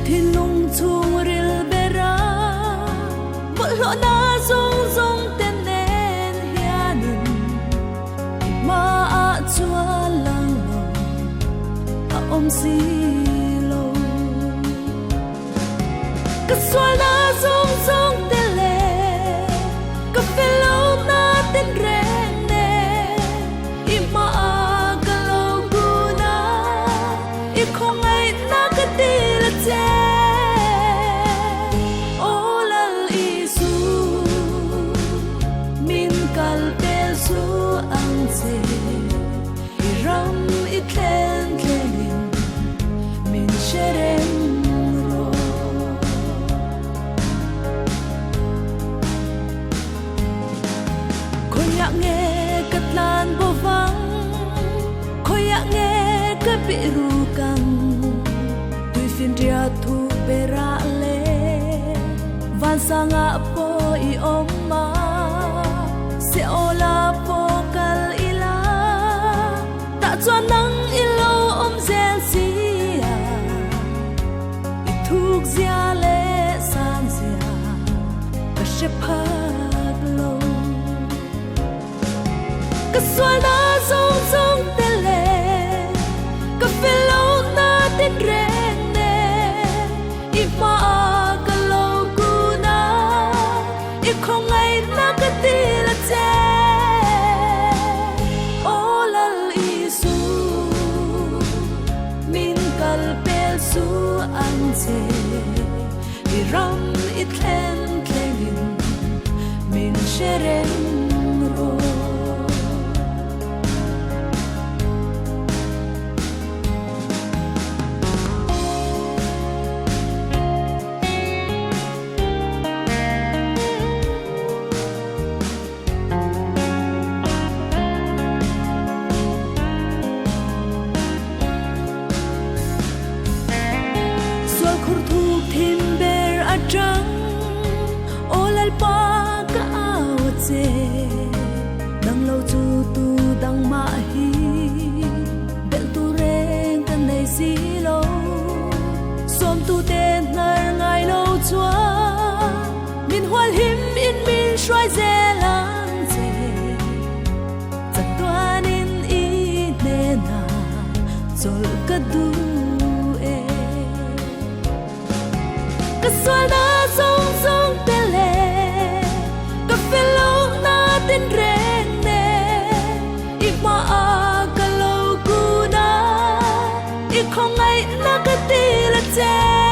thiên lung chung ril bera một lọ na rong rong tên nên hianin ma a chua lang lo a om si lo ka swal na rong rong tên le ka fellow na tên reng ne i ma a ka lo guna i không ai na ka ti la che ram it ken kenin min sherem ro khoya nge katlan bo vang khoya nge ka biru kang tui fin ria thu bera le van sanga po I omma se ola po kal cho nắng ilo om zel sia I thuk zia le san zia ka shepherd lo ka swal na zong zong tele ka fellow na tin reng ne I ma ka lo guna I không ai na ka ti la che su an che I ram it ken kenin min sherem ro pa ka ache dang lo chu tu dang ma hi bel tu reng kan nei si lo som tu te nar ngai lo chua min hwal him in min shwai ze lang che chat tuan in I ne na zol ka du e ka swal na song song te le tin reng ne I ma a ka lo guna I không ai na ka ti la che